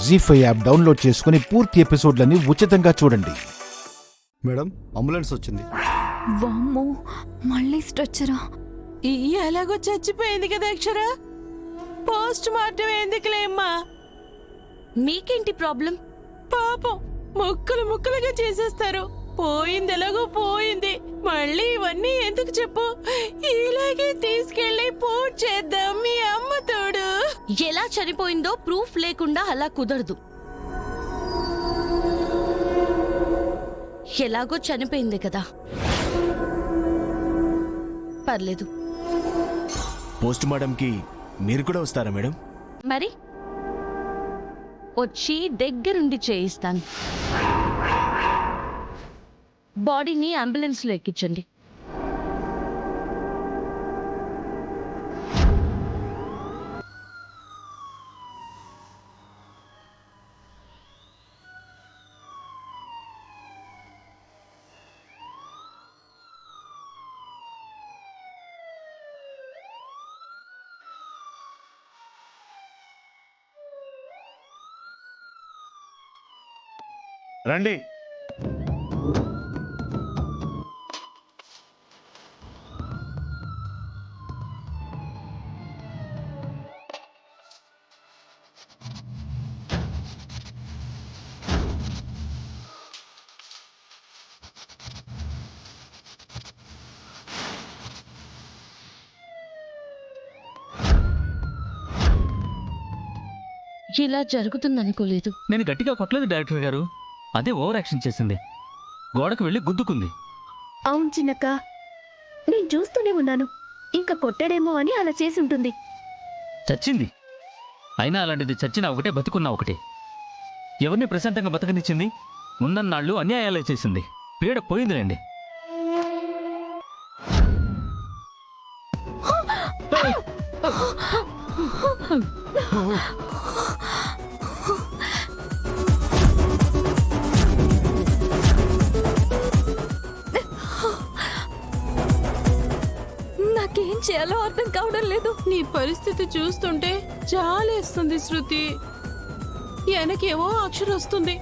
జీ5 app download చేసుకుని పూర్తి ఎపిసోడ్లని ఉచితంగా చూడండి. మేడం, అంబులెన్స్ వచ్చింది. వామ్మో, మళ్ళీ స్ట్రెచ్చరా? ఎలాగో చచ్చిపోయింది కదా అక్షర. Post mortem ఎందుకులేమ్మా? మీకేంటి ప్రాబ్లం? పాపం ముక్కలు ముక్కలుగా చేసేస్తారు. పోయింది ఎలాగో పోయింది, మళ్ళీ ఇవన్నీ ఎందుకు చెప్పు? ఇలాగే తీసుకెళ్లి పోట్ చేద్దాం మీ అమ్మ తోడు. ఎలా చనిపోయిందో ప్రూఫ్ లేకుండా అలా కుదరదు. ఎలాగో చనిపోయింది కదా, పర్లేదు. పోస్ట్ మార్టంకి మీరు కూడా వస్తారా మేడం? మరి వచ్చి దగ్గరుండి చేయిస్తాను. బాడీని అంబులెన్స్లో ఎక్కించండి. రండి. ఇలా జరుగుతుందనుకోలేదు. నేను గట్టిగా కొట్టలేదు డైరెక్టర్ గారు, అదే ఓవర్ యాక్షన్ చేసింది. గోడకు వెళ్ళి గుద్దుకుంది. అవును చిన్నక్క, నేను చూస్తూనే ఉన్నాను. ఇంకా కొట్టాడేమో అని అలా చేసి ఉంటుంది. చచ్చింది. అయినా అలాంటిది చచ్చినా ఒకటే, బతుకున్నా ఒకటే. ఎవరిని ప్రశాంతంగా బతకనిచ్చింది? ఉన్నన్నాళ్ళు అన్యాయాలే చేసింది. పీడ పోయిందిలేండి. నాకేం చేయాలో అర్థం కావడం లేదు. నీ పరిస్థితి చూస్తుంటే చాలేస్తుంది శృతి. వెనకేవో అక్షరం వస్తుంది.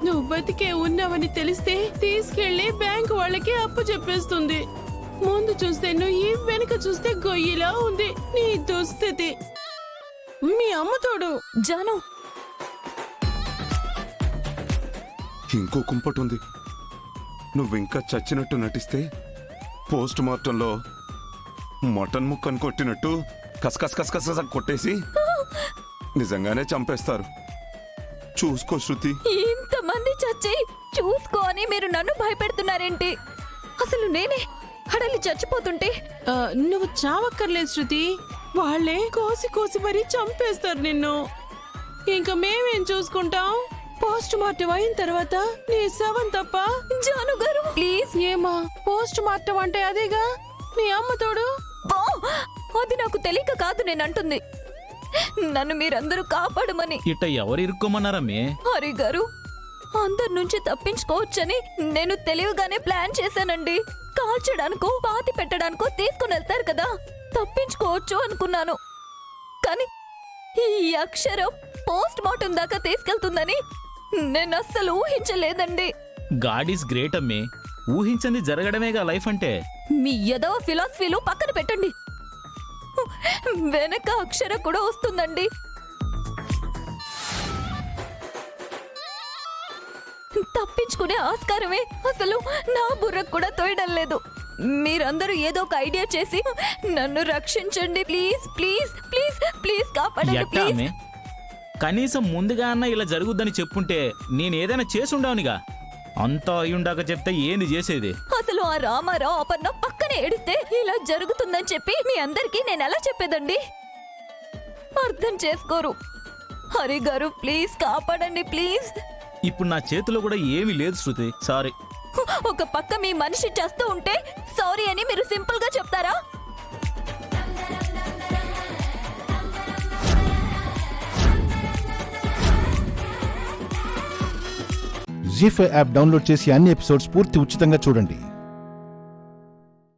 నువ్వు బతికే ఉన్నావని తెలిస్తే తీసుకెళ్లి బ్యాంకు వాళ్ళకి అప్పు చెప్పేస్తుంది. ముందు చూస్తే నువ్వు, వెనుక చూస్తే గొయ్యిలా ఉంది నీ దుస్థితి. మీ అమ్మ తోడు. జాను, ఇంకో కుంపటుంది. నువ్వింకా చచ్చినట్టు నటిస్తే పోస్ట్ మార్టంలో మటన్ ముక్కను కొట్టినట్టు కసకస్ కసకస్ కొట్టేసి నిజంగానే చంపేస్తారు. చూసుకో శృతి. ఇంతమంది చచ్చి చూసుకో అని మీరు నన్ను భయపెడుతున్నారేంటి? అసలు నేనే హడలి చచ్చిపోతుంటే. నువ్వు చావక్కర్లేదు శృతి. వాళ్ళే కోసి కోసి మరీ చంపేస్తారు నిన్ను. ఇంకా మేమేం చూసుకుంటాం? పోస్ట్ మార్టం అయిన తర్వాత నీ శవం తప్ప. జాను గారు ప్లీజ్. ఏమా పోస్ట్ మార్టం అంటే అదేగా మీ అమ్మ తోడు? అది నాకు తెలియక కాదు నేను అంటుంది. నన్ను మీరందరూ కాపాడమని. ఇట్ట ఎవరు ఇరుక్కోమన్నారమ్మే? హరి గారు, అందరి నుంచి తప్పించుకోవచ్చని నేను తెలివిగానే ప్లాన్ చేశానండి. కాల్చడానికో పాతి పెట్టడానికో తీసుకుని వెళ్తారు కదా, తప్పించుకోవచ్చు అనుకున్నాను. కానీ ఈ అక్షరం పోస్ట్ మార్టం దాకా తీసుకెళ్తుందని నేను అస్సలు ఊహించలేదండి. గాడ్ ఈస్ గ్రేట్ అమ్మే. ఊహించింది జరగడమేగా లైఫ్ అంటే. మీ ఏదో ఫిలాసఫీలు పక్కన పెట్టండి. వెనక అక్షర కూడా వస్తుందండి. తప్పించుకునే ఆస్కారమే అసలు నా బుర్రకు కూడా తోయడం లేదు. మీరందరూ ఏదో ఒక ఐడియా చేసి నన్ను రక్షించండి ప్లీజ్ ప్లీజ్ ప్లీజ్ ప్లీజ్ కాపాడండి ప్లీజ్. కనీసం ముందుగా అన్న ఇలా జరుగుద్దని చెప్పుంటే నేనేదైనా చేసుండావునిగా. అంతా అయ్యుండాక చెప్తే ఏంది చేసేది? అసలు ఆ రామారావు అపర్ణ పక్కనే ఏడిస్తే ఇలా జరుగుతుందని చెప్పి మీ అందరికీ నేను ఎలా చెప్పేదండి? అర్థం చేసుకోరు. హరి గారు ప్లీజ్ కాపాడండి ప్లీజ్. ఇప్పుడు నా చేతిలో కూడా ఏమీ లేదు శృతి, సారీ. ఒక పక్క మీ మనిషి చేస్తూ ఉంటే సారీ అని మీరు సింపుల్ గా చెప్తారా? జీ5 యాప్ డౌన్లోడ్ చేసి అన్ని ఎపిసోడ్స్ పూర్తి ఉచితంగా చూడండి.